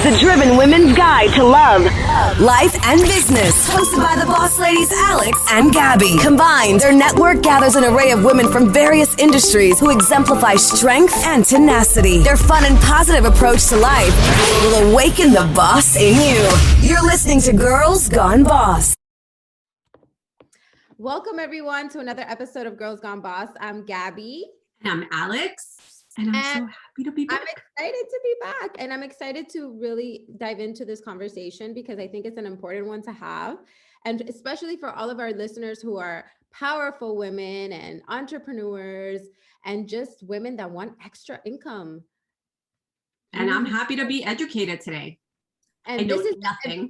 the Driven Women's Guide to Love, Life and Business, hosted by the boss ladies Alex and Gabby. Combined, their network gathers an array of women from various industries who exemplify strength and tenacity. Their fun and positive approach to life will awaken the boss in you. You're listening to Girls Gone Boss. Welcome, everyone, to another episode of Girls Gone Boss. I'm Gabby. And I'm Alex. And I'm so happy to be back. I'm excited to be back. And I'm excited to really dive into this conversation because I think it's an important one to have. And especially for all of our listeners who are powerful women and entrepreneurs and just women that want extra income. And I'm happy to be educated today. And this is nothing.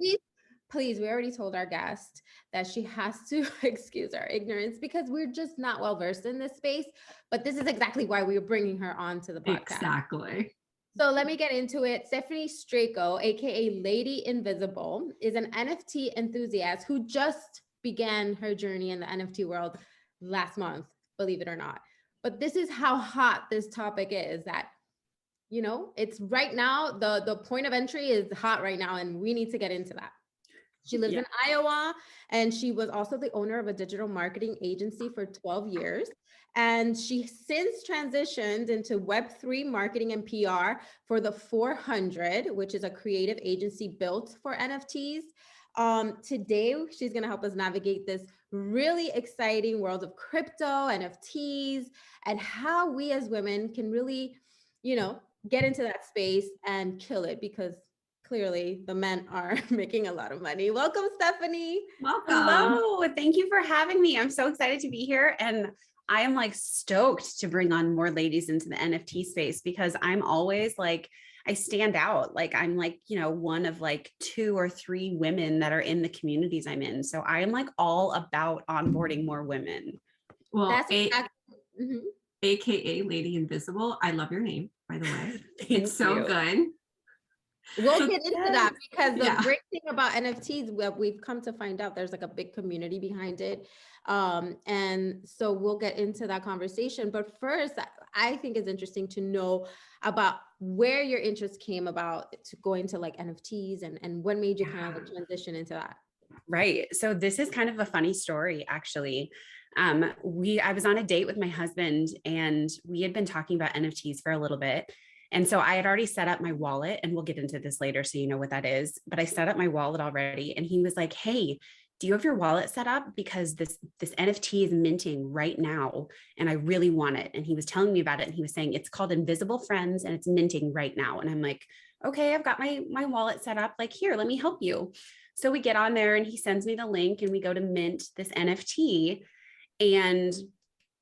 Please, we already told our guest that she has to excuse our ignorance because we're just not well versed in this space. But this is exactly why we are bringing her on to the podcast. Exactly. So let me get into it. Stephanie Stranko, aka Lady Invisible, is an NFT enthusiast who just began her journey in the NFT world last month, believe it or not. But this is how hot this topic is, that you know, it's right now, the point of entry is hot right now, and we need to get into that. She lives in Iowa, and she was also the owner of a digital marketing agency for 12 years. And she since transitioned into Web3 Marketing and PR for the 400, which is a creative agency built for NFTs. Today, she's going to help us navigate this really exciting world of crypto, NFTs, and how we as women can really, you know, get into that space and kill it, because clearly the men are making a lot of money. Welcome, Stephanie. Welcome. Hello. Thank you for having me. I'm so excited to be here. And I am like stoked to bring on more ladies into the NFT space because I'm always like, I stand out. Like I'm like, you know, one of like 2 or 3 women that are in the communities I'm in. So I am like all about onboarding more women. Well, That's exactly. AKA Lady Invisible. I love your name, by the way. It's so good. We'll get into that because the great thing about NFTs, we've come to find out there's like a big community behind it. And so we'll get into that conversation. But first, I think it's interesting to know about where your interest came about to go into like NFTs and what made you kind of transition into that. Right. So this is kind of a funny story, actually. I was on a date with my husband and we had been talking about NFTs for a little bit. And so I had already set up my wallet, and we'll get into this later so you know what that is, but I set up my wallet already. And he was like, hey, do you have your wallet set up? Because this NFT is minting right now and I really want it. And he was telling me about it and he was saying, it's called Invisible Friends and it's minting right now. And I'm like, okay, I've got my wallet set up. Like, here, let me help you. So we get on there and he sends me the link and we go to mint this NFT and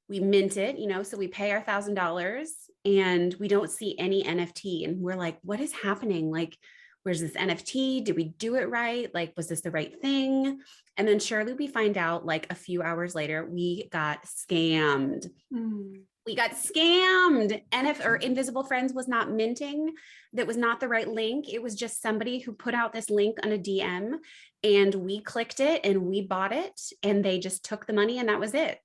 we mint it, you know, so we pay our $1,000 and we don't see any NFT. And we're like, what is happening? Like, where's this NFT? Did we do it right? Like, was this the right thing? And then surely we find out like a few hours later, we got scammed. We got scammed. Invisible Friends was not minting. That was not the right link. It was just somebody who put out this link on a DM and we clicked it and we bought it and they just took the money and that was it.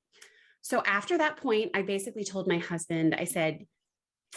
So after that point, I basically told my husband, I said,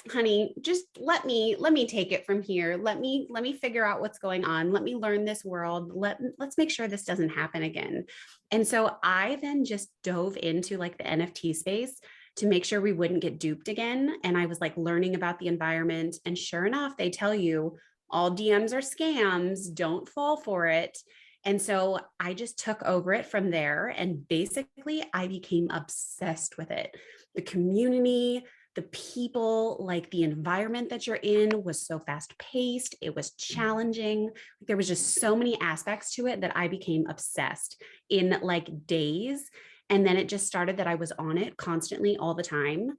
honey, just let me take it from here. Let me figure out what's going on. Let me learn this world. Let's make sure this doesn't happen again. And so I then just dove into like the NFT space to make sure we wouldn't get duped again. And I was like learning about the environment. And sure enough, they tell you all DMs are scams, don't fall for it. And so I just took over it from there. And basically I became obsessed with it. The community, the people, like the environment that you're in was so fast paced. It was challenging. There was just so many aspects to it that I became obsessed in like days. And then it just started that I was on it constantly all the time.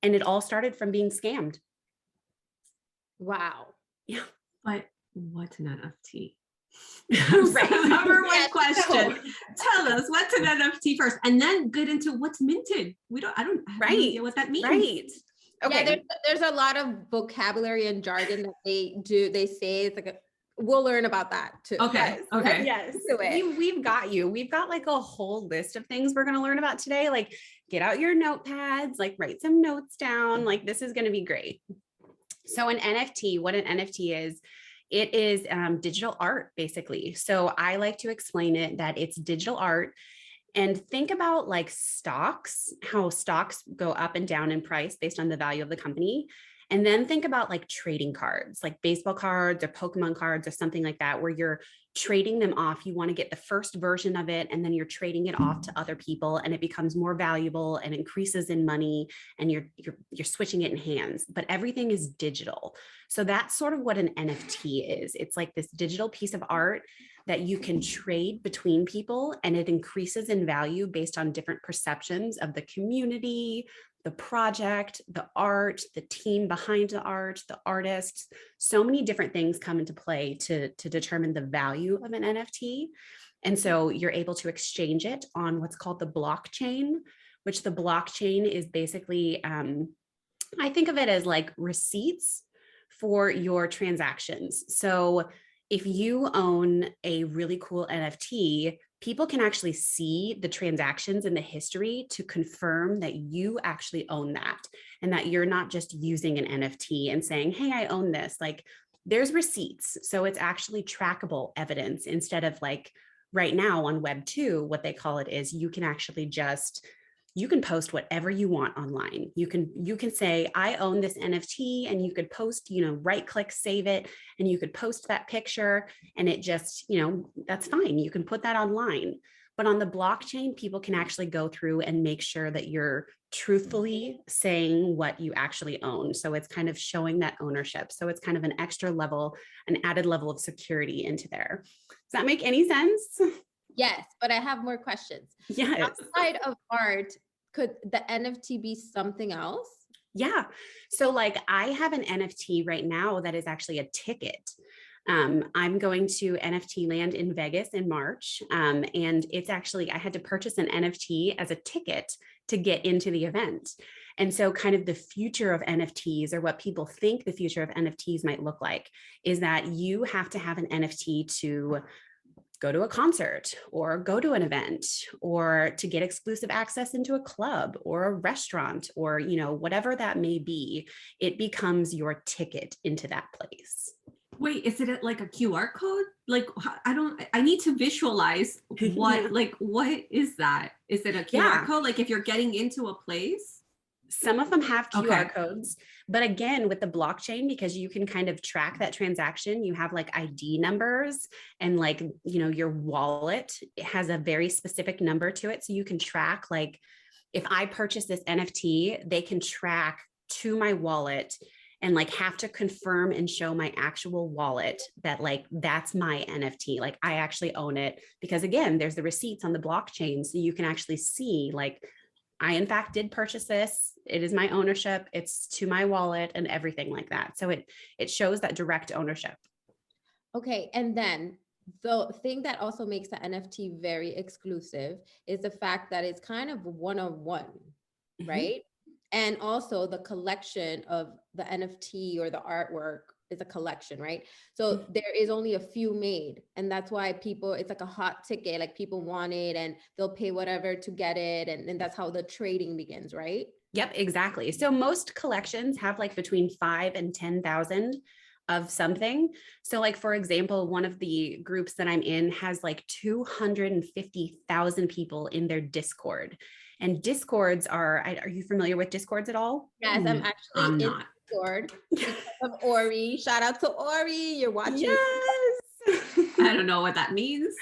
And it all started from being scammed. Wow. Yeah. But what's an NFT? Right. Number one question. Tell us what's an NFT first, and then get into what's minted. I don't have any idea what that means. Right. Okay. Yeah, there's a lot of vocabulary and jargon that they say. It's like we'll learn about that too. Okay. Okay. Yes. We've got you. We've got like a whole list of things we're going to learn about today. Like get out your notepads, like write some notes down. Like this is going to be great. So an NFT, what an NFT is It is digital art, basically. So I like to explain it that it's digital art. And think about like stocks, how stocks go up and down in price based on the value of the company. And then think about like trading cards, like baseball cards or Pokemon cards or something like that, where you're trading them off. You want to get the first version of it, and then you're trading it off to other people, and it becomes more valuable and increases in money, and you're switching it in hands. But everything is digital. So that's sort of what an NFT is. It's like this digital piece of art that you can trade between people, and it increases in value based on different perceptions of the community, the project, the art, the team behind the art, the artists. So many different things come into play to determine the value of an NFT. And so you're able to exchange it on what's called the blockchain, which the blockchain is basically, I think of it as like receipts for your transactions. So if you own a really cool NFT, people can actually see the transactions in the history to confirm that you actually own that, and that you're not just using an NFT and saying, hey, I own this. Like, there's receipts. So it's actually trackable evidence, instead of like right now on Web2, what they call it is you can actually you can post whatever you want online. You can say, I own this NFT, and you could post, right click, save it, and you could post that picture, and it just, that's fine. You can put that online. But on the blockchain, people can actually go through and make sure that you're truthfully saying what you actually own. So it's kind of showing that ownership. So it's kind of an extra level, an added level of security into there. Does that make any sense? Yes, but I have more questions. Yes. Outside of art, could the NFT be something else? Yeah. So like I have an NFT right now that is actually a ticket. I'm going to NFT land in Vegas in March. And it's actually, I had to purchase an NFT as a ticket to get into the event. And so kind of the future of NFTs, or what people think the future of NFTs might look like, is that you have to have an NFT to go to a concert or go to an event, or to get exclusive access into a club or a restaurant, or, whatever that may be. It becomes your ticket into that place. Wait, is it like a QR code? Like, I need to visualize what, what is that? Is it a QR code? Like if you're getting into a place? Some of them have QR codes, but again, with the blockchain, because you can kind of track that transaction, you have like ID numbers, and like, your wallet has a very specific number to it. So you can track, like, if I purchase this NFT, they can track to my wallet and like have to confirm and show my actual wallet that like, that's my NFT. Like I actually own it, because again, there's the receipts on the blockchain. So you can actually see like, I, in fact, did purchase this. It is my ownership. It's to my wallet and everything like that. So it shows that direct ownership. Okay. And then the thing that also makes the NFT very exclusive is the fact that it's kind of one-on-one, right? And also the collection of the NFT or the artwork is a collection, right? So there is only a few made, and that's why it's like a hot ticket, like people want it and they'll pay whatever to get it. And that's how the trading begins, right? Yep, exactly. So most collections have like between 5 and 10,000 of something. So like, for example, one of the groups that I'm in has like 250,000 people in their Discord. And Discords are you familiar with Discords at all? Yes, I'm actually in Discord because of Ori. Shout out to Ori. You're watching. Yes. I don't know what that means.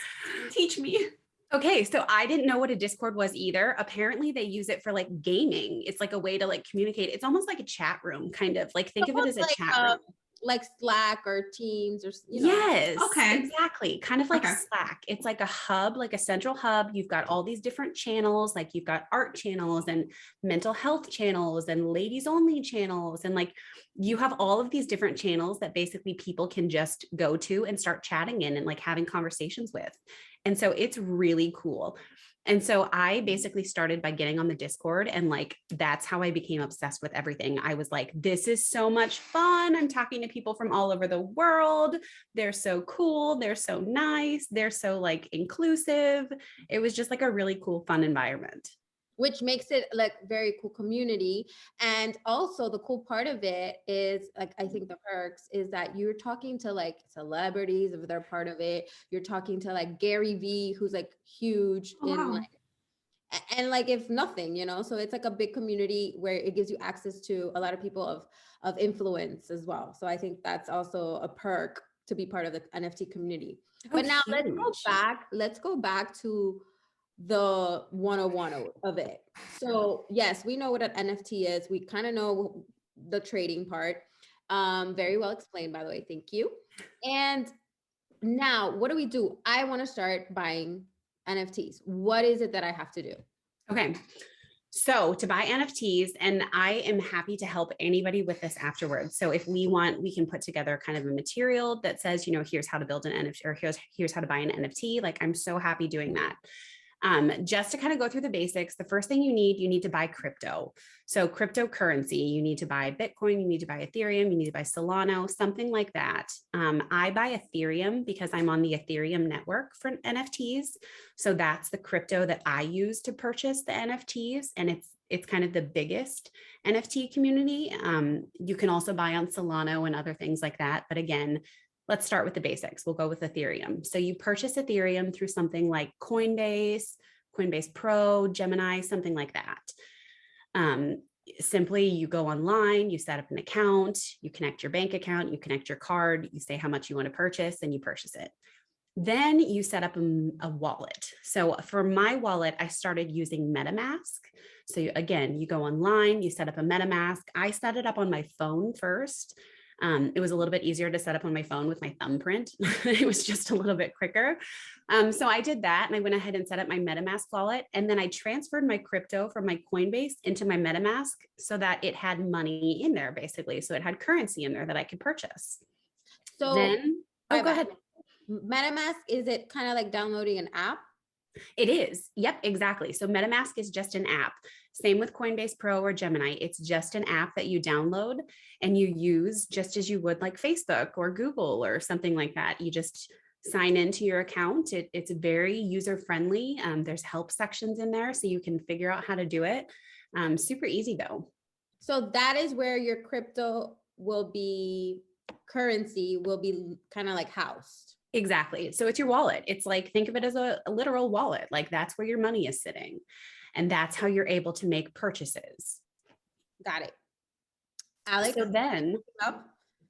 Teach me. Okay, so I didn't know what a Discord was either. Apparently they use it for like gaming. It's like a way to like communicate. It's almost like a chat room, kind of like, think of it as a chat room. Like Slack or Teams or, Yes, okay, exactly. Kind of like Slack. It's like a hub, like a central hub. You've got all these different channels, like you've got art channels and mental health channels and ladies only channels. And like, you have all of these different channels that basically people can just go to and start chatting in and like having conversations with. And so it's really cool. And so I basically started by getting on the Discord, and like, that's how I became obsessed with everything. I was like, this is so much fun. I'm talking to people from all over the world. They're so cool. They're so nice. They're so like inclusive. It was just like a really cool, fun environment. which makes it like very cool community. And also the cool part of it is like, I think the perks is that you're talking to like celebrities if they're part of it. You're talking to like Gary Vee, who's like huge in like, and like if nothing, you know, so it's like a big community where it gives you access to a lot of people of influence as well. So I think that's also a perk to be part of the NFT community. But now let's go back to the 101 of it. So yes, we know what an NFT is. We kind of know the trading part. Very well explained, by the way. Thank you. And now what do? I want to start buying NFTs. What is it that I have to do? Okay. So to buy NFTs, and I am happy to help anybody with this afterwards. So if we want, we can put together kind of a material that says, you know, here's how to build an NFT, or here's how to buy an NFT. Like, I'm so happy doing that. Just to kind of go through the basics, the first thing you need to buy crypto. So cryptocurrency, you need to buy Bitcoin, you need to buy Ethereum, you need to buy Solana, something like that. I buy Ethereum because I'm on the Ethereum network for NFTs. So that's the crypto that I use to purchase the NFTs. And it's kind of the biggest NFT community. You can also buy on Solana and other things like that. But again, let's start with the basics. We'll go with Ethereum. So you purchase Ethereum through something like Coinbase, Coinbase Pro, Gemini, something like that. Simply, you go online, you set up an account, you connect your bank account, you connect your card, you say how much you want to purchase, and you purchase it. Then you set up a wallet. So for my wallet, I started using Metamask. So again, you go online, you set up a Metamask. I set it up on my phone first. It was a little bit easier to set up on my phone with my thumbprint. It was just a little bit quicker. So I did that, and I went ahead and set up my MetaMask wallet. And then I transferred my crypto from my Coinbase into my MetaMask so that it had money in there, basically. So it had currency in there that I could purchase. So then, go ahead. MetaMask, is it kind of like downloading an app? It is. Yep, exactly. So MetaMask is just an app. Same with Coinbase Pro or Gemini. It's just an app that you download and you use just as you would like Facebook or Google or something like that. You just sign into your account. It's very user-friendly. There's help sections in there so you can figure out how to do it. Super easy though. So that is where your currency will be kind of like housed. Exactly. So it's your wallet. It's like, think of it as a literal wallet. Like, that's where your money is sitting. And that's how you're able to make purchases. Got it. Alex? So then,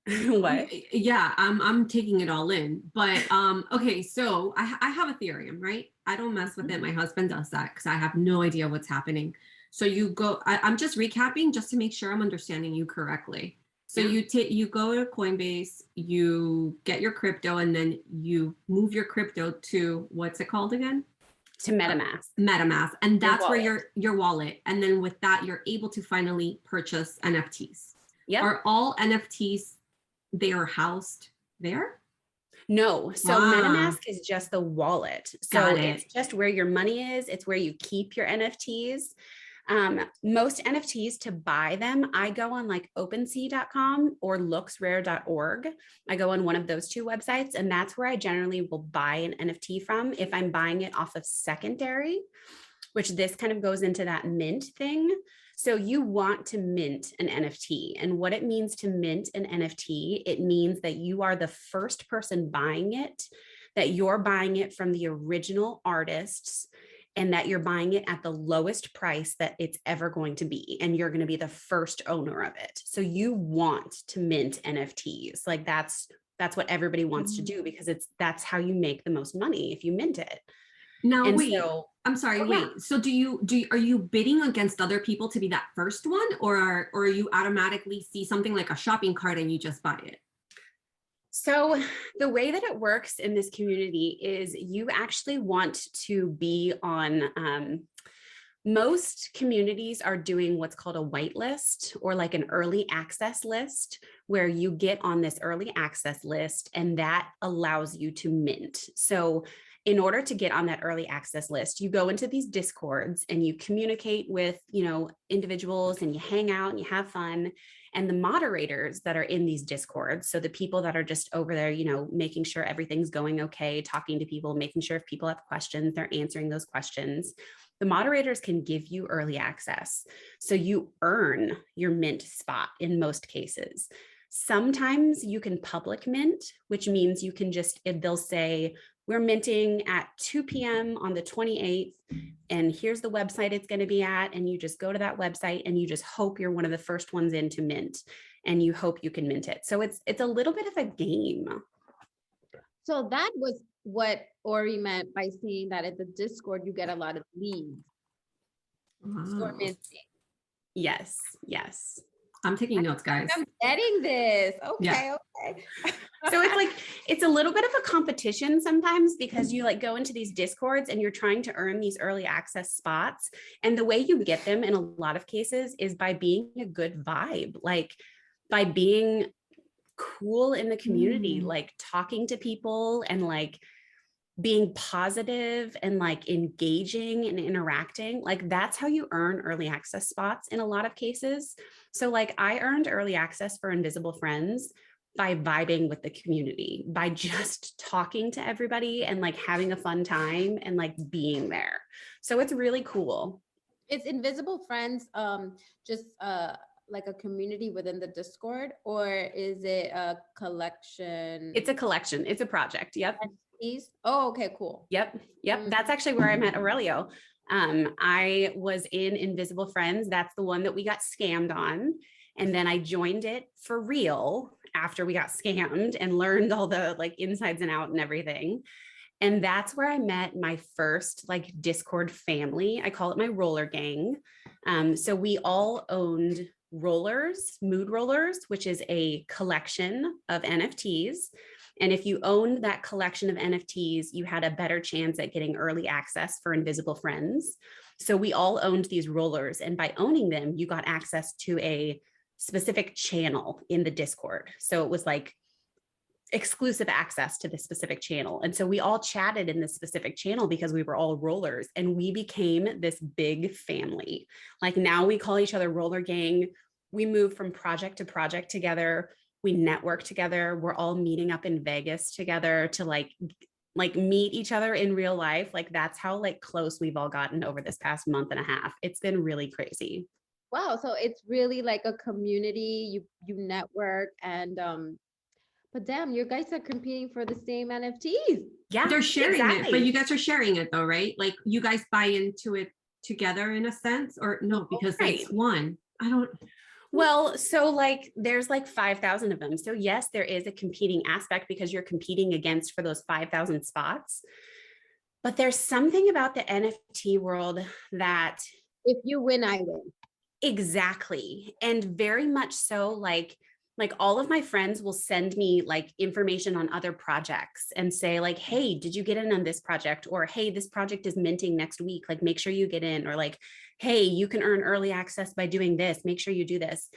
what? Yeah, I'm taking it all in. But okay, so I have Ethereum, right? I don't mess with it. My husband does that because I have no idea what's happening. So you go, I'm just recapping just to make sure I'm understanding you correctly. So you go to Coinbase, you get your crypto, and then you move your crypto to, what's it called again? To MetaMask. MetaMask. And that's where your wallet. And then with that, you're able to finally purchase NFTs. Yeah. Are all NFTs, they are housed there? No. So MetaMask is just the wallet. So it's just where your money is. It's where you keep your NFTs. Most NFTs, to buy them, I go on like OpenSea.com or looksrare.org. I go on one of those two websites, and that's where I generally will buy an NFT from if I'm buying it off of secondary, which this kind of goes into that mint thing. So you want to mint an NFT, and what it means to mint an NFT, it means that you are the first person buying it, that you're buying it from the original artists, and that you're buying it at the lowest price that it's ever going to be. And you're going to be the first owner of it. So you want to mint NFTs. Like that's what everybody wants to do, because that's how you make the most money if you mint it. Now, I'm sorry, wait. So are you bidding against other people to be that first one, or you automatically see something like a shopping cart and you just buy it? So the way that it works in this community is you actually want to be on, most communities are doing what's called a whitelist, or like an early access list, where you get on this early access list and that allows you to mint. So in order to get on that early access list, you go into these Discords and you communicate with, individuals, and you hang out and you have fun. And the moderators that are in these Discords, so the people that are just over there, making sure everything's going okay, talking to people, making sure if people have questions, they're answering those questions. the moderators can give you early access. So you earn your mint spot in most cases. Sometimes you can public mint, which means you can just, they'll say, we're minting at 2 p.m. on the 28th, and here's the website it's going to be at. And you just go to that website and you just hope you're one of the first ones in to mint, and you hope you can mint it. So it's a little bit of a game. So that was what Ori meant by saying that at the Discord, you get a lot of leads. Wow. Yes, yes. I'm taking notes, guys. I'm getting this. Okay, Yeah. okay. So it's like, it's a little bit of a competition sometimes, because you like go into these Discords and you're trying to earn these early access spots. And the way you get them in a lot of cases is by being a good vibe, like by being cool in the community, like talking to people and like being positive and like engaging and interacting. Like that's how you earn early access spots in a lot of cases. So like I earned early access for Invisible Friends by vibing with the community, by just talking to everybody and like having a fun time and like being there. So it's really cool. Is Invisible Friends just like a community within the Discord, or is it a collection? It's a collection. It's a project. Yep. Oh, okay, cool. Yep. That's actually where I met Aurelio. I was in Invisible Friends. That's the one that we got scammed on. And then I joined it for real after we got scammed and learned all the like insides and out and everything. And that's where I met my first like Discord family. I call it my roller gang. So we all owned rollers, mood rollers, which is a collection of NFTs. And if you owned that collection of NFTs, you had a better chance at getting early access for Invisible Friends. So we all owned these rollers. And by owning them, you got access to a specific channel in the Discord. So it was like exclusive access to this specific channel. And so we all chatted in this specific channel because we were all rollers, and we became this big family. Like now we call each other Roller Gang. We move from project to project together. We network together. We're all meeting up in Vegas together to like meet each other in real life. Like that's how like close we've all gotten over this past month and a half. It's been really crazy. Wow. So it's really like a community, you network, and but damn, you guys are competing for the same NFTs. Yeah, They're sharing exactly. it, but you guys are sharing it though, right? Like you guys buy into it together in a sense, or no, because Right. it's one. I don't. Well, so like there's like 5,000 of them. So yes, there is a competing aspect because you're competing against for those 5,000 spots. But there's something about the NFT world that If you win, I win. exactly. And very much so like all of my friends will send me like information on other projects and say like, hey, did you get in on this project? Or, hey, this project is minting next week. Like, make sure you get in. Or like, hey, you can earn early access by doing this. Make sure you do this.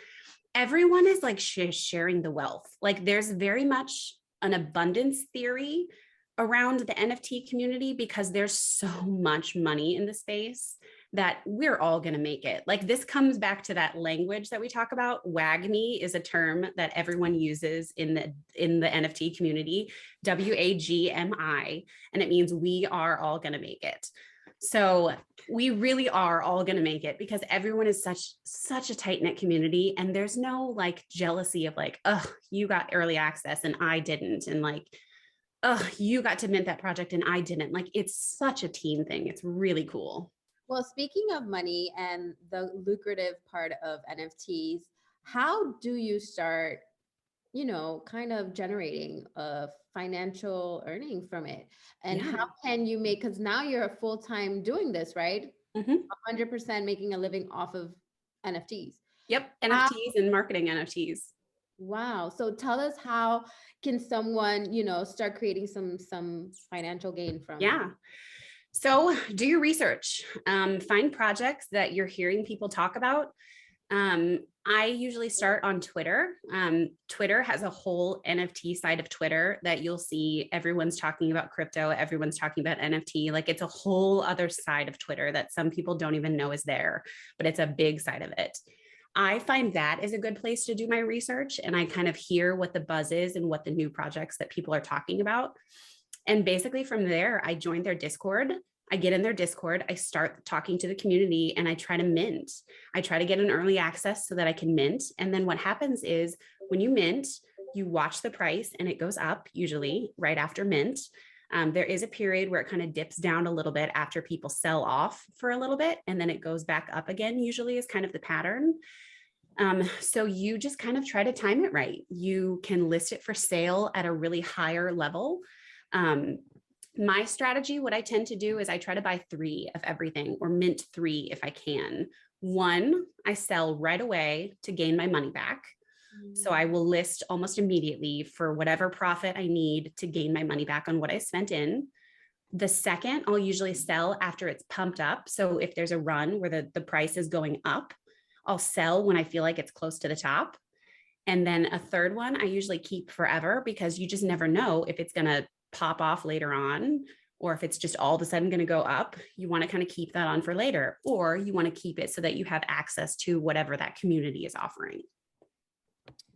Everyone is like sharing the wealth. Like there's very much an abundance theory around the NFT community because there's so much money in the space that we're all going to make it. Like this comes back to that language that we talk about. WAGMI is a term that everyone uses in the NFT community, WAGMI, and it means we are all going to make it. So we really are all going to make it because everyone is such a tight-knit community, and there's no like jealousy of like, oh, you got early access and I didn't, and like, oh, you got to mint that project and I didn't. Like it's such a team thing. It's really cool. Well, speaking of money and the lucrative part of NFTs, how do you start, kind of generating a financial earning from it? And how can you make, because now you're a full-time doing this, right? 100% making a living off of NFTs. Yep. NFTs and marketing NFTs. Wow. So tell us, how can someone, start creating some financial gain from it? Yeah. So do your research, find projects that you're hearing people talk about. I usually start on Twitter. Twitter has a whole NFT side of Twitter that you'll see everyone's talking about crypto. Everyone's talking about NFT. Like it's a whole other side of Twitter that some people don't even know is there, but it's a big side of it. I find that is a good place to do my research. And I kind of hear what the buzz is and what the new projects that people are talking about. And basically from there, I joined their Discord I get in their Discord, I start talking to the community, and I try to mint. I try to get an early access so that I can mint. And then what happens is when you mint, you watch the price and it goes up usually right after mint. There is a period where it kind of dips down a little bit after people sell off for a little bit, and then it goes back up again, usually is kind of the pattern. So you just kind of try to time it right. You can list it for sale at a really higher level. My strategy, what I tend to do is I try to buy 3 of everything, or mint 3 if I can. 1, I sell right away to gain my money back. So I will list almost immediately for whatever profit I need to gain my money back on what I spent in. The second, I'll usually sell after it's pumped up. So if there's a run where the price is going up, I'll sell when I feel like it's close to the top. And then a third one, I usually keep forever, because you just never know if it's going to pop off later on, or if it's just all of a sudden going to go up. You want to kind of keep that on for later, or you want to keep it so that you have access to whatever that community is offering.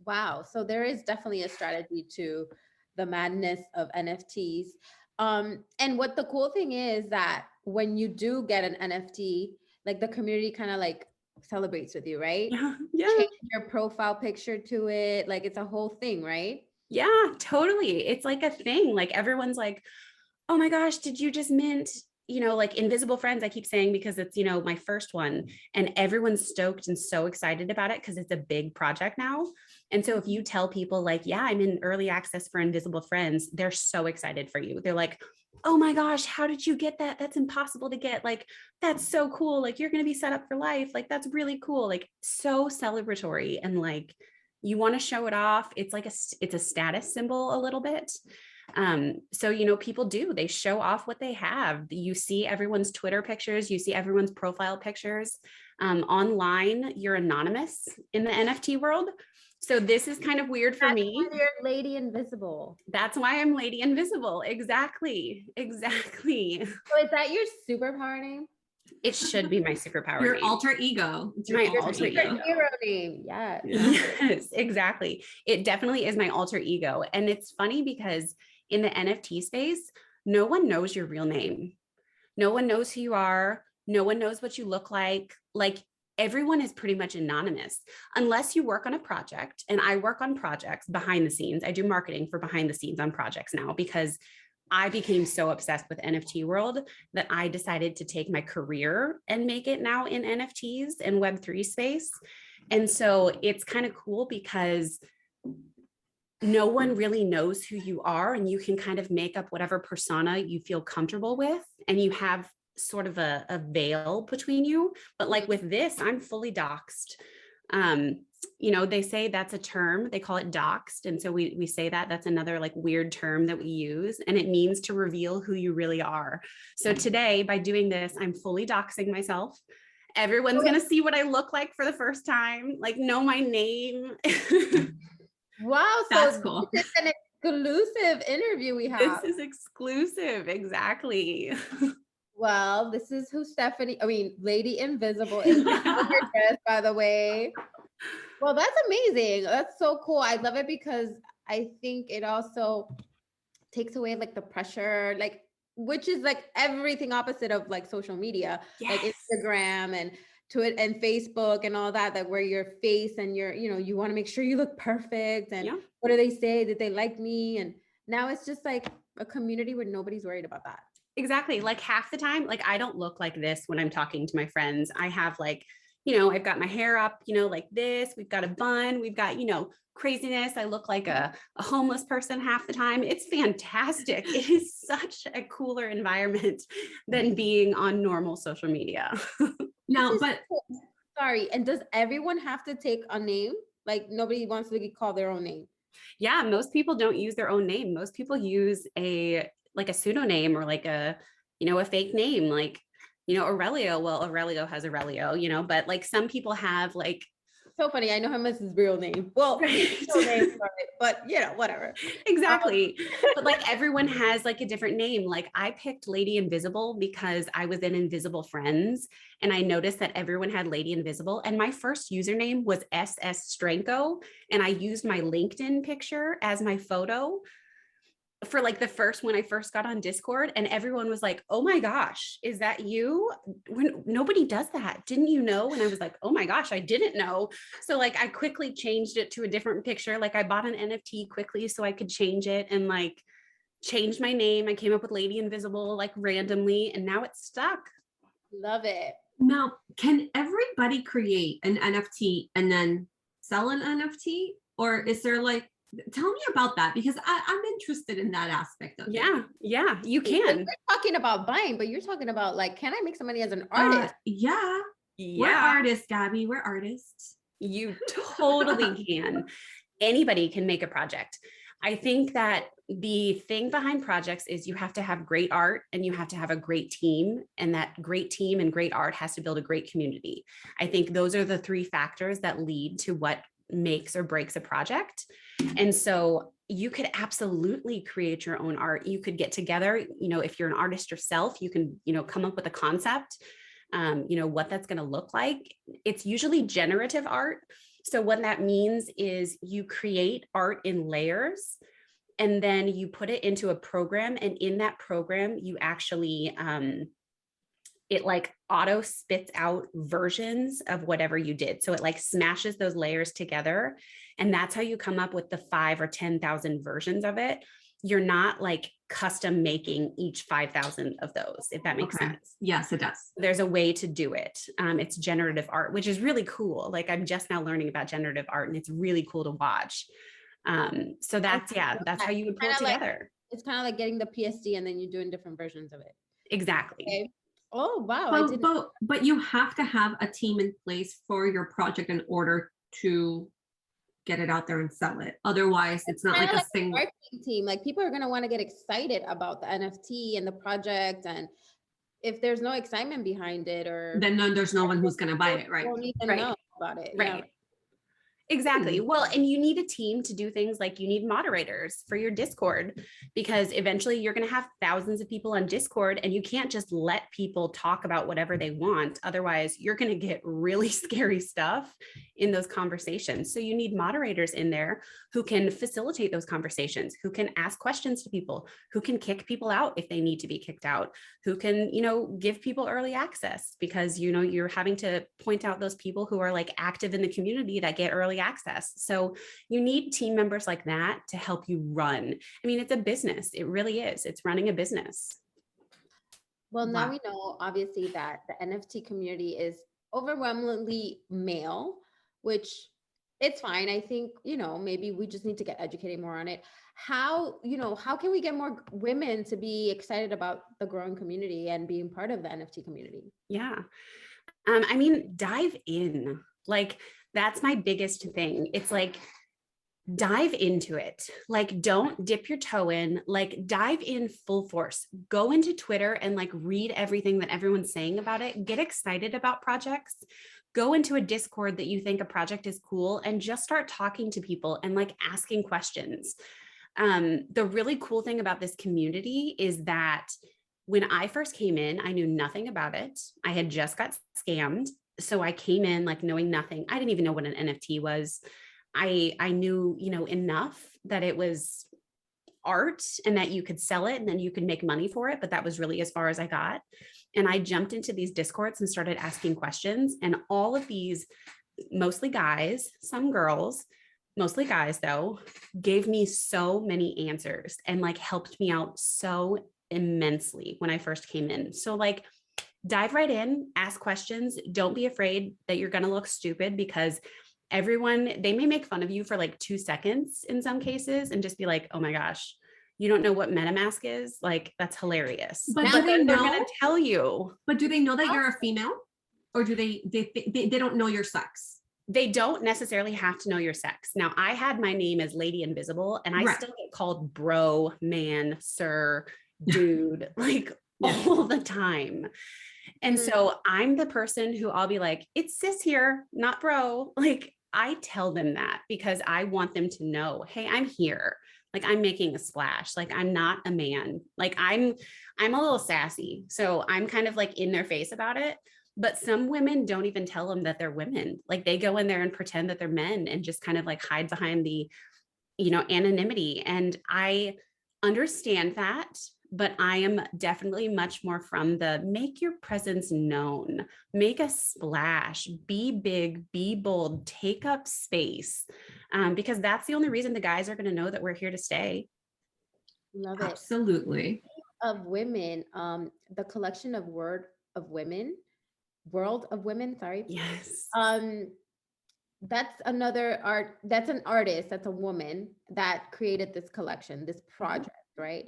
Wow. So there is definitely a strategy to the madness of NFTs. And what the cool thing is that when you do get an NFT, like the community kind of like celebrates with you, right? Yeah. Change your profile picture to it. Like it's a whole thing, right? Yeah, totally. It's like a thing. Like everyone's like, oh my gosh, did you just mint, like Invisible Friends, I keep saying, because it's, my first one, and everyone's stoked and so excited about it because it's a big project now. And so if you tell people like, yeah, I'm in early access for Invisible Friends, they're so excited for you. They're like, oh my gosh, how did you get that? That's impossible to get. Like, that's so cool. Like, you're going to be set up for life. Like, that's really cool. Like, so celebratory. And like, you want to show it off. It's like it's a status symbol a little bit. So, people they show off what they have. You see everyone's Twitter pictures, you see everyone's profile pictures. Online, you're anonymous in the NFT world. So this is kind of weird for me. That's why you're Lady Invisible. That's why I'm Lady Invisible. Exactly. So is that your superpower name? It should be my superpower Your name. alter ego. It's my alter ego. Hero name. Yes. Yes, exactly. It definitely is my alter ego. And it's funny because in the NFT space, no one knows your real name. No one knows who you are. No one knows what you look like. Like, everyone is pretty much anonymous unless you work on a project. And I work on projects behind the scenes. I do marketing for behind the scenes on projects now, because I became so obsessed with NFT world that I decided to take my career and make it now in NFTs and Web3 space. And so it's kind of cool because no one really knows who you are, and you can kind of make up whatever persona you feel comfortable with, and you have sort of a veil between you. But like with this, I'm fully doxed. They say that's a term, they call it doxed. And so we say that's another like weird term that we use, and it means to reveal who you really are. So today, by doing this, I'm fully doxing myself. Everyone's going to see what I look like for the first time, like know my name. Wow. That's so cool. This is an exclusive interview we have. This is exclusive. Exactly. Well, this is who Lady Invisible is. Gorgeous, by the way. Well, that's amazing. That's so cool. I love it because I think it also takes away like the pressure, like, which is like everything opposite of like social media, Yes. like Instagram and Twitter and Facebook and all that, where your face and you want to make sure you look perfect. And what do they say? Did they like me? And now it's just like a community where nobody's worried about that. Exactly. Like half the time, like I don't look like this when I'm talking to my friends. I have like, I've got my hair up, like this, we've got a bun, we've got, craziness. I look like a homeless person half the time. It's fantastic. It is such a cooler environment than being on normal social media. No, but sorry. And does everyone have to take a name? Like nobody wants to call their own name. Yeah. Most people don't use their own name. Most people use a pseudonym or like a fake name, like, Aurelio. Well, Aurelio has Aurelio, but like some people have like. So funny. I know him as his real name. Well, real name, but whatever. Exactly. But like everyone has like a different name. Like I picked Lady Invisible because I was in Invisible Friends and I noticed that everyone had Lady Invisible. And my first username was SS Stranko. And I used my LinkedIn picture as my photo. for like the first, when I first got on Discord, and everyone was like, oh my gosh, is that you? When nobody does that. Didn't you know? And I was like, oh my gosh, I didn't know. So like I quickly changed it to a different picture. Like I bought an NFT quickly so I could change it and like changed my name. I came up with Lady Invisible like randomly, and now it's stuck. Love it. Now, can everybody create an NFT and then sell an NFT? Or is there like, tell me about that, because I'm interested in that aspect of it. Yeah, you can. We're talking about buying, but you're talking about like, can I make some money as an artist? Yeah. We're artists, Gabby. We're artists. You totally can. Anybody can make a project. I think that the thing behind projects is you have to have great art and you have to have a great team, and that great team and great art has to build a great community. I think those are the three factors that lead to what makes or breaks a project. And so you could absolutely create your own art. You could get together, if you're an artist yourself, you can, come up with a concept, what that's going to look like. It's usually generative art. So what that means is you create art in layers, and then you put it into a program. And in that program, you actually, it like auto spits out versions of whatever you did. So it like smashes those layers together. And that's how you come up with the 5,000 or 10,000 versions of it. You're not like custom making each 5,000 of those, if that makes sense. Yes, it does. There's a way to do it. It's generative art, which is really cool. Like I'm just now learning about generative art, and it's really cool to watch. So that's how you would pull it together. It's kind of like getting the PSD and then you're doing different versions of it. Exactly. Okay. Oh, wow. But you have to have a team in place for your project in order to get it out there and sell it. Otherwise, it's not like a single marketing team. Like people are going to want to get excited about the NFT and the project. And if there's no excitement behind it, then there's no one who's going to buy it. Right. Don't even know about it. Right. Yeah. Exactly. Well, and you need a team to do things like you need moderators for your Discord, because eventually you're going to have thousands of people on Discord, and you can't just let people talk about whatever they want. Otherwise, you're going to get really scary stuff in those conversations. So you need moderators in there who can facilitate those conversations, who can ask questions to people, who can kick people out if they need to be kicked out, who can, give people early access, because, you're having to point out those people who are like active in the community that get early access. So you need team members like that to help you run. I mean, it's a business. It really is. It's running a business. Well, now we know obviously that the NFT community is overwhelmingly male, which it's fine. I think, maybe we just need to get educated more on it. How can we get more women to be excited about the growing community and being part of the NFT community? Yeah. Dive in. Like, that's my biggest thing. It's like, dive into it. Like, don't dip your toe in, like dive in full force, go into Twitter and like read everything that everyone's saying about it. Get excited about projects, go into a Discord that you think a project is cool, and just start talking to people and like asking questions. The really cool thing about this community is that when I first came in, I knew nothing about it. I had just got scammed. So I came in like knowing nothing. I didn't even know what an NFT was. I knew, enough that it was art and that you could sell it and then you could make money for it. But that was really as far as I got. And I jumped into these Discords and started asking questions. And all of these, mostly guys, some girls, mostly guys though, gave me so many answers and like helped me out so immensely when I first came in. So like, dive right in, ask questions. Don't be afraid that you're going to look stupid, because they may make fun of you for like 2 seconds in some cases and just be like, oh my gosh, you don't know what Metamask is? Like, that's hilarious. But do they know? They're going to tell you. But do they know that you're a female? Or do they don't know your sex? They don't necessarily have to know your sex. Now, I had my name as Lady Invisible, and I still get called bro, man, sir, dude, like all the time. And so I'm the person who I'll be like, it's sis here, not bro. Like, I tell them that because I want them to know, hey, I'm here. Like, I'm making a splash. Like, I'm not a man. Like, I'm a little sassy. So I'm kind of like in their face about it. But some women don't even tell them that they're women. Like, they go in there and pretend that they're men and just kind of like hide behind the, anonymity. And I understand that, but I am definitely much more from the make your presence known, make a splash, be big, be bold, take up space, because that's the only reason the guys are going to know that we're here to stay. Love it. Absolutely. Of women, the collection of World of Women, sorry. Yes. That's another art, that's an artist, that's a woman that created this collection, this project, right?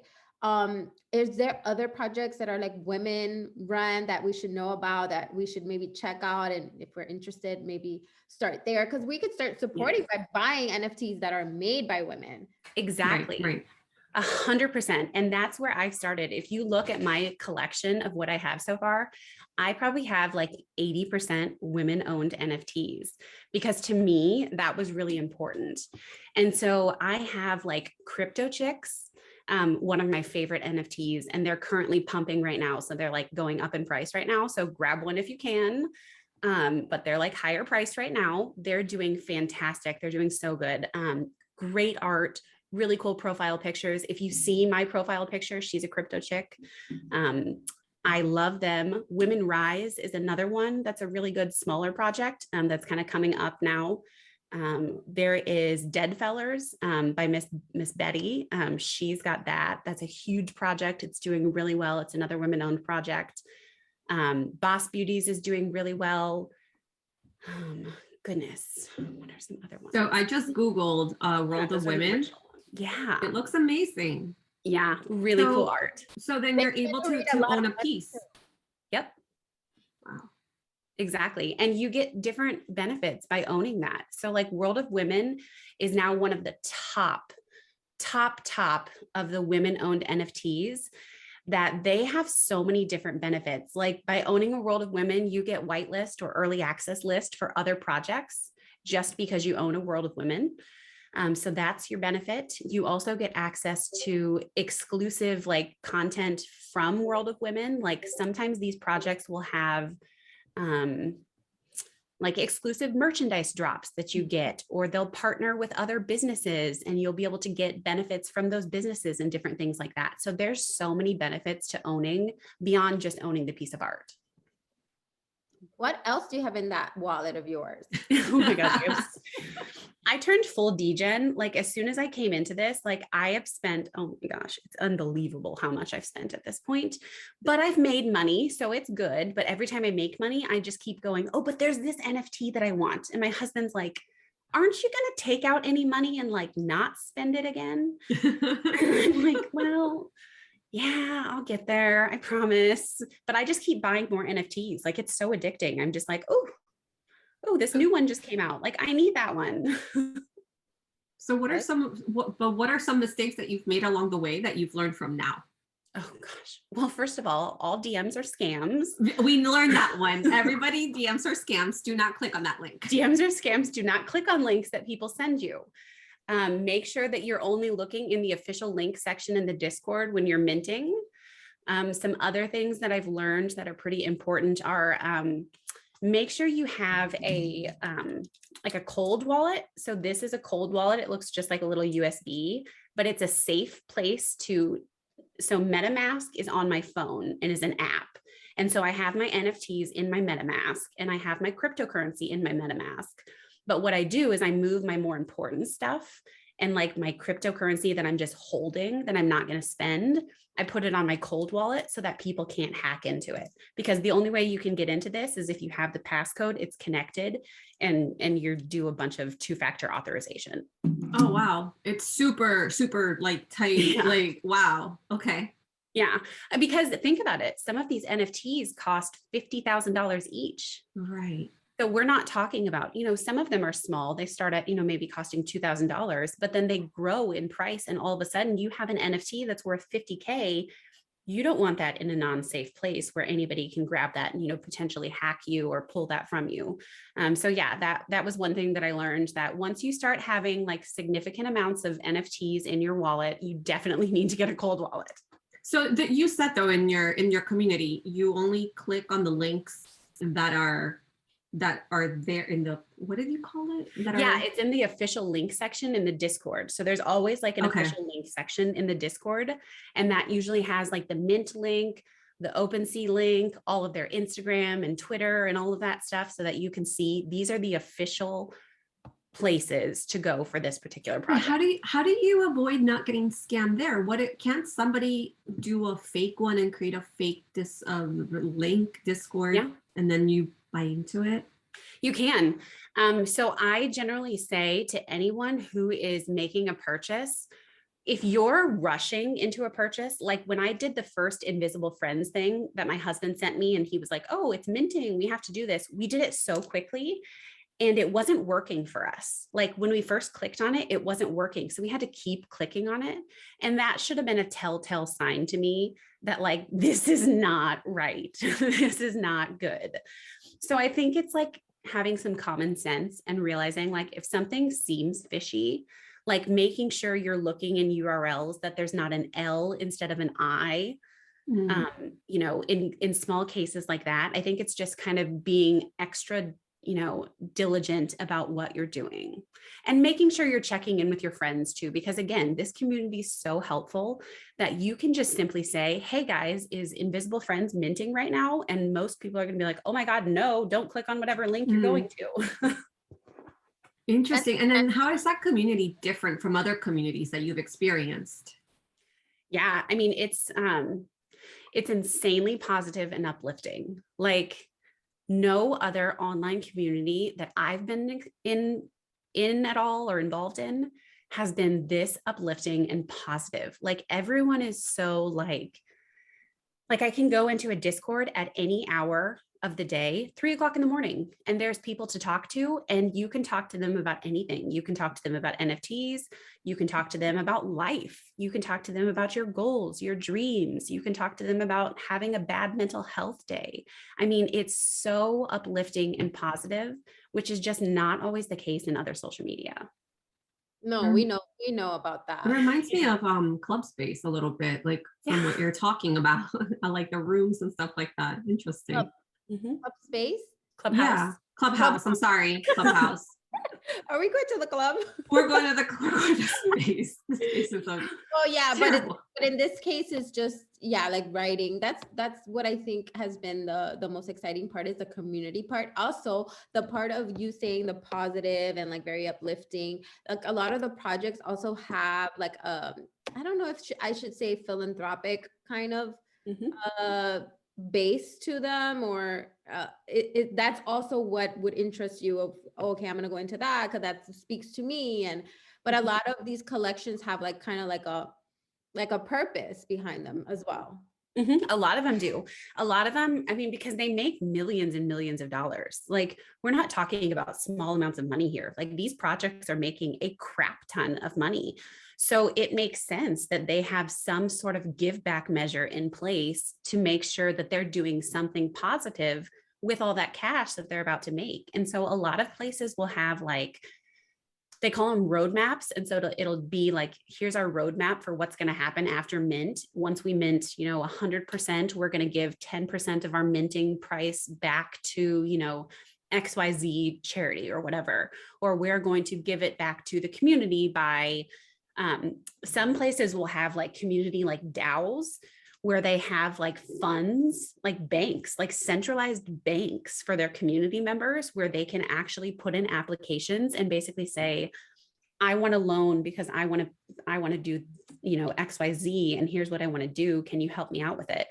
Is there other projects that are like women run that we should know about, that we should maybe check out, and if we're interested, maybe start there? Because we could start supporting by buying NFTs that are made by women. Exactly. Right. 100%. And that's where I started. If you look at my collection of what I have so far, I probably have like 80% women-owned NFTs, because to me, that was really important. And so I have like Crypto Chicks, one of my favorite NFTs, and they're currently pumping right now. So they're like going up in price right now. So grab one if you can. But they're like higher priced right now. They're doing fantastic. They're doing so good. Great art, really cool profile pictures. If you see my profile picture, she's a crypto chick. I love them. Women Rise is another one that's a really good smaller project that's kind of coming up now. There is Dead Fellers by Miss Betty. She's got that. That's a huge project. It's doing really well. It's another women-owned project. Boss Beauties is doing really well. Goodness, what are some other ones? So I just Googled World of Women. Yeah. It looks amazing. Yeah, really cool art. So then you're able to own a piece. Yep. Wow. Exactly. And you get different benefits by owning that. So like World of Women is now one of the top of the women-owned NFTs, that they have so many different benefits. Like by owning a World of Women, you get whitelist or early access list for other projects just because you own a World of Women. So that's your benefit. You also get access to exclusive like content from World of Women. Like sometimes these projects will have like exclusive merchandise drops that you get, or they'll partner with other businesses and you'll be able to get benefits from those businesses and different things like that. So there's so many benefits to owning beyond just owning the piece of art. What else do you have in that wallet of yours? Oh my God. I turned full degen. Like as soon as I came into this, like I have spent, oh my gosh, it's unbelievable how much I've spent at this point, but I've made money. So it's good. But every time I make money, I just keep going, oh, but there's this NFT that I want. And my husband's like, aren't you going to take out any money and like not spend it again? I'm like, well, yeah, I'll get there. I promise. But I just keep buying more NFTs. Like it's so addicting. I'm just like, oh, this new one just came out. Like I need that one. So what are some mistakes that you've made along the way that you've learned from now? Oh gosh. Well, first of all DMs are scams. We learned that one. Everybody, DMs are scams. Do not click on that link. DMs are scams. Do not click on links that people send you. Make sure that you're only looking in the official link section in the Discord when you're minting. Some other things that I've learned that are pretty important are make sure you have a like a cold wallet. So this is a cold wallet. It looks just like a little USB, but it's a safe place to. So Metamask is on my phone and is an app. And so I have my NFTs in my Metamask and I have my cryptocurrency in my Metamask. But what I do is I move my more important stuff and like my cryptocurrency that I'm just holding that I'm not going to spend, I put it on my cold wallet so that people can't hack into it. Because the only way you can get into this is if you have the passcode, it's connected and you do a bunch of two-factor authorization. Oh, wow. It's super, super like tight. Yeah. Like, wow. Okay. Yeah. Because think about it. Some of these NFTs cost $50,000 each. Right. So we're not talking about, some of them are small. They start at, maybe costing $2,000, but then they grow in price. And all of a sudden you have an NFT that's worth $50K. You don't want that in a non-safe place where anybody can grab that and, potentially hack you or pull that from you. So yeah, that was one thing that I learned, that once you start having like significant amounts of NFTs in your wallet, you definitely need to get a cold wallet. So that you said though, in your community, you only click on the links that are that are there in the, what did you call it? It's in the official link section in the Discord. So there's always like an official link section in the Discord. And that usually has like the Mint link, the OpenSea link, all of their Instagram and Twitter and all of that stuff, so that you can see these are the official places to go for this particular project. How do you avoid not getting scammed there? Can't somebody do a fake one and create a fake link Discord and then you buy into it? You can. So I generally say to anyone who is making a purchase, if you're rushing into a purchase, like when I did the first Invisible Friends thing that my husband sent me, and he was like, oh, it's minting, we have to do this. We did it so quickly and it wasn't working for us. Like when we first clicked on it, it wasn't working. So we had to keep clicking on it. And that should have been a telltale sign to me that like, this is not right. This is not good. So I think it's like having some common sense and realizing like if something seems fishy, like making sure you're looking in URLs that there's not an L instead of an I. You know, in small cases like that, I think it's just kind of being extra, you know, diligent about what you're doing and making sure you're checking in with your friends too, because again, this community is so helpful that you can just simply say, hey guys, is Invisible Friends minting right now? And most people are going to be like, oh my God, no, don't click on whatever link you're going to. Interesting. And then how is that community different from other communities that you've experienced? Yeah, I mean, it's insanely positive and uplifting. Like no other online community that I've been in at all or involved in has been this uplifting and positive. Like everyone is so like I can go into a Discord at any hour of the day, 3 o'clock in the morning, and there's people to talk to, and you can talk to them about anything. You can talk to them about NFTs. You can talk to them about life. You can talk to them about your goals, your dreams. You can talk to them about having a bad mental health day. I mean, it's so uplifting and positive, which is just not always the case in other social media. No, we know about that. It reminds me of Club Space a little bit, like from what you're talking about, like the rooms and stuff like that. Interesting. Club Space? Clubhouse. Yeah, Clubhouse. I'm sorry, Clubhouse. Are we going to the club? We're going to space. The space is oh yeah, but in this case, it's just like writing. That's what I think has been the most exciting part, is the community part. Also, the part of you saying the positive and like very uplifting. Like a lot of the projects also have like I don't know if I should say philanthropic kind of base to them, or that's also what would interest you of, okay, I'm going to go into that because that speaks to me. But a lot of these collections have like kind of like a purpose behind them as well. A lot of them do. A lot of them, I mean, because they make millions and millions of dollars. Like we're not talking about small amounts of money here. Like these projects are making a crap ton of money. So it makes sense that they have some sort of give back measure in place to make sure that they're doing something positive with all that cash that they're about to make. And so a lot of places will have like, they call them roadmaps. And so it'll be like, here's our roadmap for what's going to happen after mint. Once we mint, 100%, we're going to give 10% of our minting price back to, XYZ charity or whatever, or we're going to give it back to the community by, some places will have like community, like DAOs, where they have like funds, like banks, like centralized banks for their community members, where they can actually put in applications and basically say, I want a loan because I want to do, XYZ, and here's what I want to do. Can you help me out with it?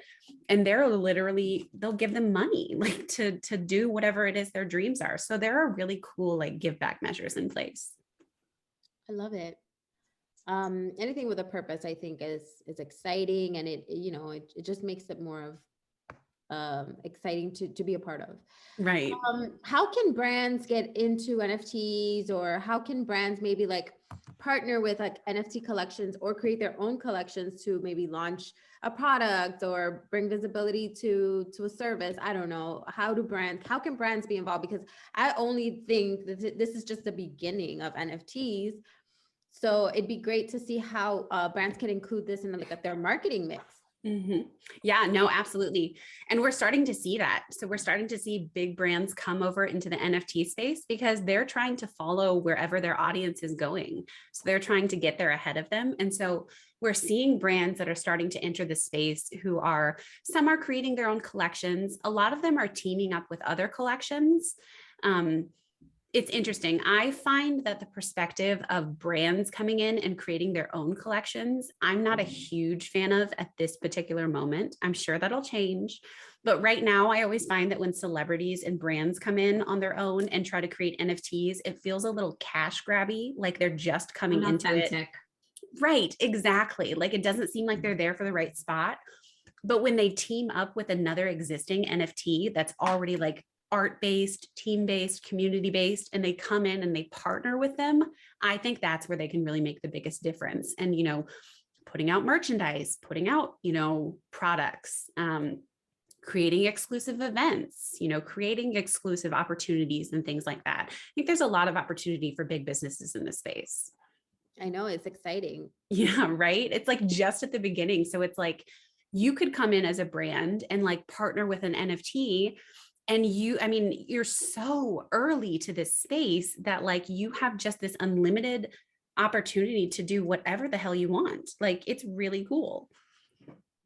And they'll give them money like to do whatever it is their dreams are. So there are really cool like give back measures in place. I love it. Anything with a purpose, I think is exciting, and it just makes it more of exciting to be a part of. Right. How can brands get into NFTs, or how can brands maybe like partner with like NFT collections or create their own collections to maybe launch a product or bring visibility to a service? I don't know. How can brands be involved? Because I only think that this is just the beginning of NFTs. So it'd be great to see how brands can include this in like their marketing mix. Yeah, no, absolutely. And we're starting to see that. So we're starting to see big brands come over into the NFT space because they're trying to follow wherever their audience is going. So they're trying to get there ahead of them. And so we're seeing brands that are starting to enter the space some are creating their own collections. A lot of them are teaming up with other collections. It's interesting. I find that the perspective of brands coming in and creating their own collections, I'm not a huge fan of at this particular moment. I'm sure that'll change. But right now, I always find that when celebrities and brands come in on their own and try to create NFTs, it feels a little cash grabby, like they're just coming into it. Right, exactly. Like it doesn't seem like they're there for the right spot. But when they team up with another existing NFT that's already like art-based, team-based, community-based, and they come in and they partner with them, I think that's where they can really make the biggest difference. And, putting out merchandise, putting out, products, creating exclusive events, creating exclusive opportunities and things like that. I think there's a lot of opportunity for big businesses in this space. I know, it's exciting. Yeah, right. It's like just at the beginning. So it's like you could come in as a brand and like partner with an NFT. And you're so early to this space that like you have just this unlimited opportunity to do whatever the hell you want. Like it's really cool.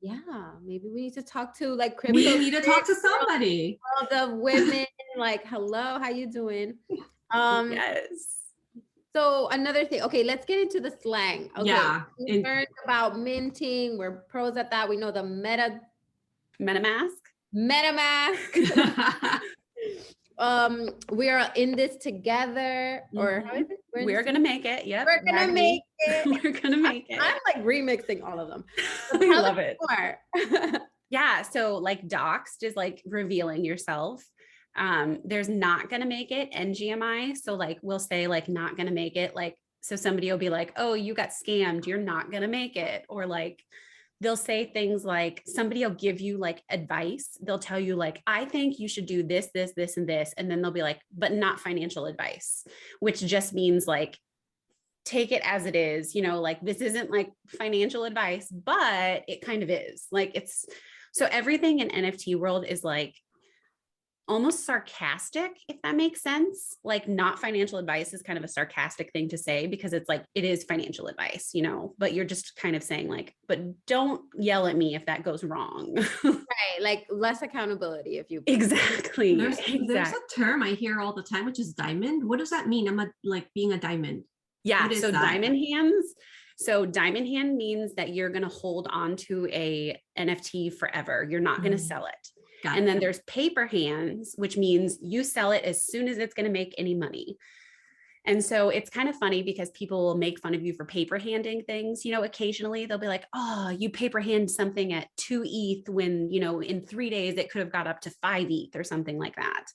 Yeah, maybe we need to talk to like crypto. We need to talk to somebody. All the women, like, hello, how you doing? Yes. So another thing, okay, let's get into the slang. Okay, Yeah. We learned about minting. We're pros at that. We know the Metamask. We are in this together, or how is it? We're gonna make it. Yep. We're gonna make it. We're gonna make it. I'm like remixing all of them. I love it. More. Yeah. So like doxed is like revealing yourself. There's not gonna make it, NGMI. So like we'll say like not gonna make it. Like, so somebody will be like, oh, you got scammed, you're not gonna make it. Or like they'll say things like somebody will give you like advice. They'll tell you like, I think you should do this, this, this, and this. And then they'll be like, but not financial advice, which just means like, take it as it is, like this isn't like financial advice, but it kind of is like, so everything in NFT world is like almost sarcastic, if that makes sense. Like not financial advice is kind of a sarcastic thing to say because it's like, it is financial advice, but you're just kind of saying like, but don't yell at me if that goes wrong. Right. Like less accountability if you. Exactly. There's a term I hear all the time, which is diamond. What does that mean? Being a diamond. Yeah. So diamond hands. So diamond hand means that you're going to hold on to a NFT forever. You're not going to sell it. And then there's paper hands, which means you sell it as soon as it's going to make any money. And so it's kind of funny because people will make fun of you for paper handing things. Occasionally they'll be like, oh, you paper hand something at 2 ETH when, in 3 days it could have got up to 5 ETH or something like that.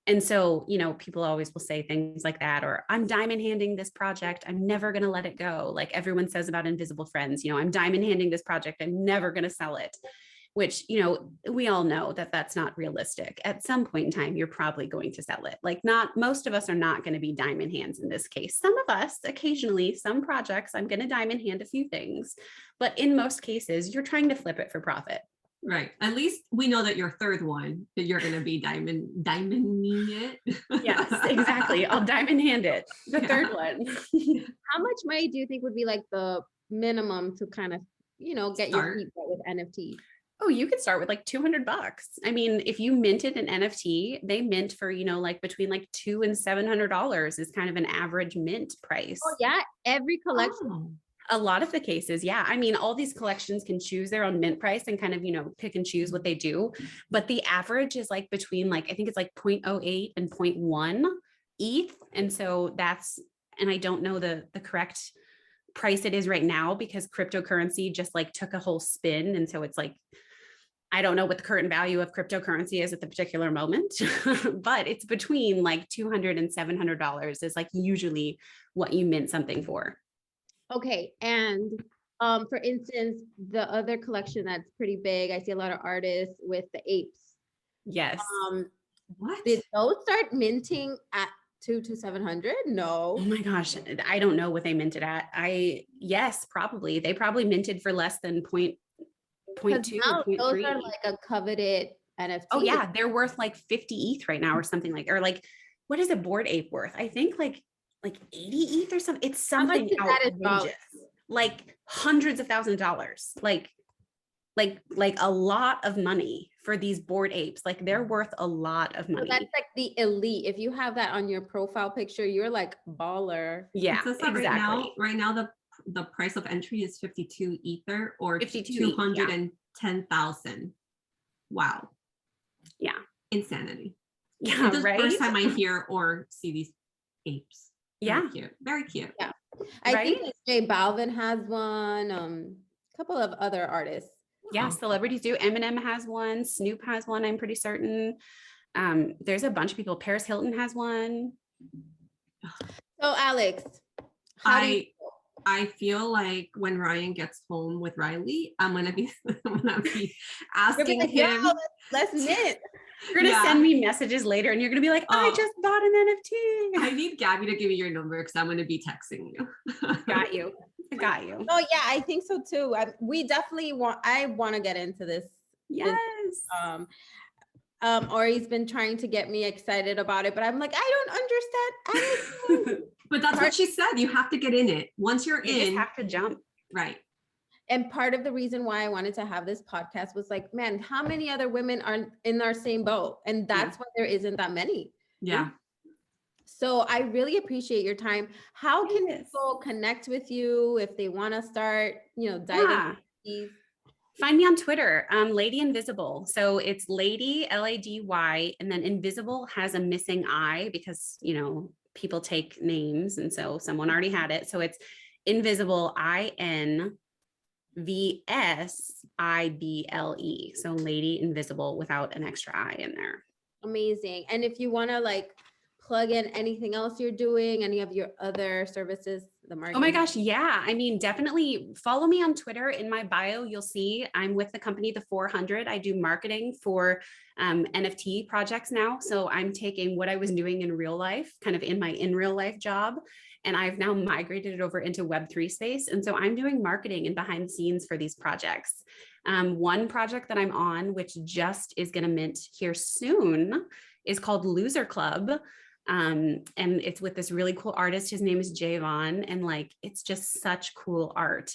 And so, people always will say things like that, or I'm diamond handing this project. I'm never going to let it go. Like everyone says about Invisible Friends, I'm diamond handing this project. I'm never going to sell it. Which, we all know that that's not realistic. At some point in time, you're probably going to sell it. Like most of us are not going to be diamond hands in this case. Some of us, occasionally, some projects, I'm going to diamond hand a few things. But in most cases, you're trying to flip it for profit. Right. At least we know that your third one, that you're going to be diamonding it. Yes, exactly. I'll diamond hand it. The third one. How much money do you think would be like the minimum to kind of, get your feet wet with NFT? Oh, you could start with like $200. I mean, if you minted an NFT, they mint for, like between like $200 and $700 is kind of an average mint price. Oh yeah. Every collection. Oh. A lot of the cases. Yeah. I mean, all these collections can choose their own mint price and kind of, pick and choose what they do. But the average is like between like, I think it's like 0.08 and 0.1 ETH. And so and I don't know the correct price it is right now because cryptocurrency just like took a whole spin. And so it's like, I don't know what the current value of cryptocurrency is at the particular moment, but it's between like $200 and $700 is like usually what you mint something for. Okay. And for instance, the other collection that's pretty big, I see a lot of artists with the apes. Yes. What? Did those start minting at $200 to $700? No. Oh my gosh. I don't know what they minted at. Yes, probably. They probably minted for less than 0.2 now or 0.3. those are like a coveted NFT. Oh yeah, they're worth like 50 ETH right now or something like, or like, what is a Bored Ape worth? I think like 80 ETH or something. It's something outrageous, like hundreds of thousands of dollars, like a lot of money for these Bored Apes. Like they're worth a lot of money. So that's like the elite. If you have that on your profile picture, you're like baller. Yeah, exactly. exactly. Right now the price of entry is 52 Ether or 210,000. Yeah. Wow. Yeah. Insanity. Yeah, This is right. the first time I hear or see these apes. Yeah. Very cute. Very cute. Yeah. I think J Balvin has one. A couple of other artists. Yeah, celebrities do. Eminem has one. Snoop has one, I'm pretty certain. There's a bunch of people. Paris Hilton has one. So Alex, I feel like when Ryan gets home with Riley, I'm gonna be asking him. Let's knit. You're gonna send me messages later, and you're gonna be like, "I just bought an NFT." I need Gabby to give me your number because I'm gonna be texting you. Got you. I got you. Oh yeah, I think so too. We definitely want. I want to get into this. Yes. Ori's been trying to get me excited about it, but I'm like, I don't understand. But that's what she said. You have to get in it. Once you're in, you just have to jump. Right. And part of the reason why I wanted to have this podcast was like, man, how many other women are in our same boat? And that's why there isn't that many. Yeah. So I really appreciate your time. How can people connect with you if they want to start, diving into these? Find me on Twitter, Lady Invisible. So it's Lady, LADY, and then Invisible has a missing I because, people take names. And so someone already had it. So it's Invisible, INVSIBLE. So Lady Invisible without an extra I in there. Amazing. And if you want to plug in anything else you're doing, any of your other services, the marketing. Oh my gosh. Yeah. I mean, definitely follow me on Twitter. In my bio, you'll see I'm with the company, The 400. I do marketing for NFT projects now. So I'm taking what I was doing in real life, kind of in my real life job. And I've now migrated it over into Web3 space. And so I'm doing marketing and behind the scenes for these projects. One project that I'm on, which just is going to mint here soon, is called Loser Club. And it's with this really cool artist. His name is Javon, and it's just such cool art.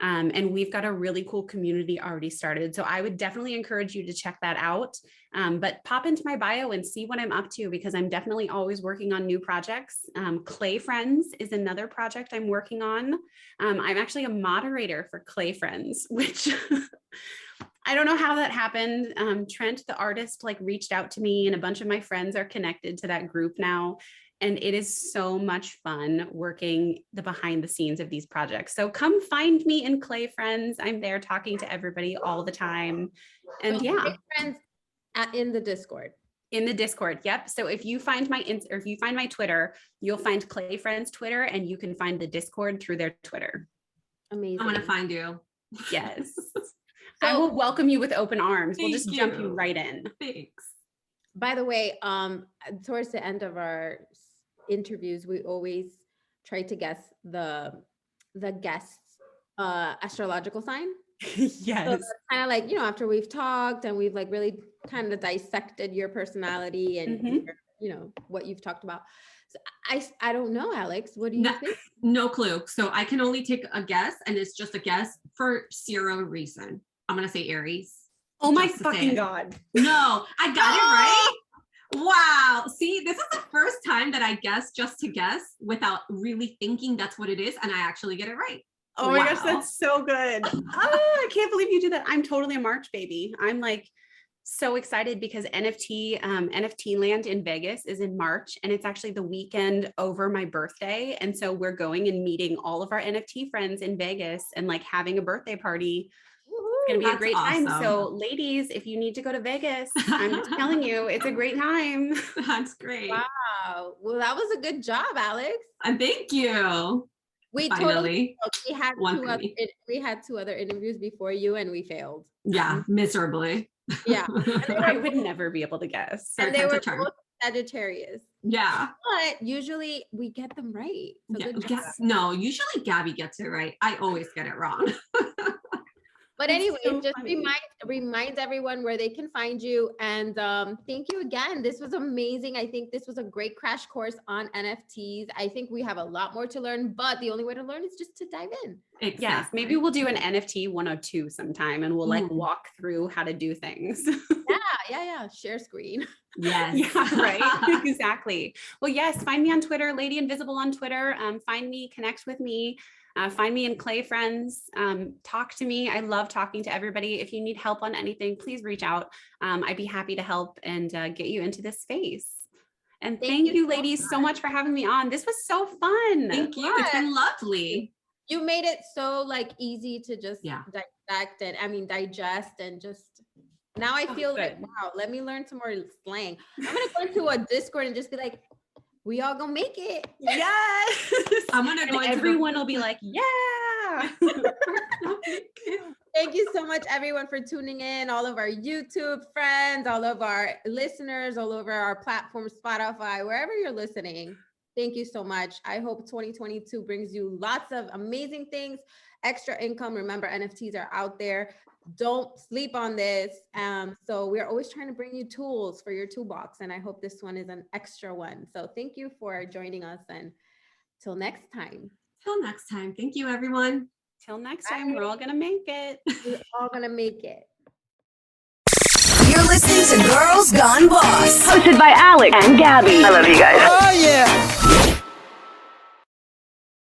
And we've got a really cool community already started. So I would definitely encourage you to check that out. But pop into my bio and see what I'm up to, because I'm definitely always working on new projects. Clay Friends is another project I'm working on. I'm actually a moderator for Clay Friends, which I don't know how that happened. Trent, the artist, reached out to me, and a bunch of my friends are connected to that group now. And it is so much fun working the behind the scenes of these projects. So come find me in Clay Friends. I'm there talking to everybody all the time. And Clay Friends in the Discord. In the Discord. Yep. So if you find my Twitter, you'll find Clay Friends Twitter, and you can find the Discord through their Twitter. Amazing. I'm going to find you. Yes. I will welcome you with open arms. We'll just jump you right in. Thanks. By the way, towards the end of our interviews, we always try to guess the guest's astrological sign. Yes. So kind of after we've talked and we've really kind of dissected your personality and your, what you've talked about. So I don't know, Alex. What do you think? No clue. So I can only take a guess, and it's just a guess for zero reason. I'm gonna say Aries. Oh my fucking God. No, I got it right. Wow. See, this is the first time that I guess just to guess without really thinking that's what it is, and I actually get it right. Oh my gosh, that's so good. I can't believe you do that. I'm totally a March baby. I'm so excited because NFT land in Vegas is in March, and it's actually the weekend over my birthday. And so we're going and meeting all of our NFT friends in Vegas and having a birthday party. It's going to be a great time. So ladies, if you need to go to Vegas, I'm just telling you, it's a great time. That's great. Wow. Well, that was a good job, Alex. And thank you. We finally we had two other interviews before you, and we failed. Yeah, miserably. Yeah. I would never be able to guess. And they were both Sagittarius. Yeah. But usually we get them right. So no, usually Gabby gets it right. I always get it wrong. But But anyway, so just funny. reminds everyone where they can find you. And thank you again. This was amazing. I think this was a great crash course on NFTs. I think we have a lot more to learn, but the only way to learn is just to dive in. Exactly. Yes, maybe we'll do an NFT 102 sometime and we'll like walk through how to do things. Yeah. Share screen. Yes. Yeah, right. Exactly. Well, yes, find me on Twitter, Lady Invisible on Twitter. Find me, connect with me. Find me in Clay Friends. Talk to me. I love talking to everybody. If you need help on anything, please reach out. I'd be happy to help and get you into this space. And thank you, ladies, so much for having me on. This was so fun. Thank you. It's been lovely. You made it so like easy to just dissect and digest and just. Now I feel like, wow, let me learn some more slang. I'm going to go into a Discord and just be like, we all gonna make it. Yes. I'm going to go into everyone will be like, yeah. Thank you so much, everyone, for tuning in. All of our YouTube friends, all of our listeners, all over our platform, Spotify, wherever you're listening. Thank you so much. I hope 2022 brings you lots of amazing things, extra income. Remember, NFTs are out there. Don't sleep on this. So we're always trying to bring you tools for your toolbox. And I hope this one is an extra one. So thank you for joining us. And till next time. Till next time. Thank you, everyone. Till next time, we're all going to make it. We're all going to make it. You're listening to Girls Gone Boss. Hosted by Alex and Gabby. I love you guys. Oh, yeah.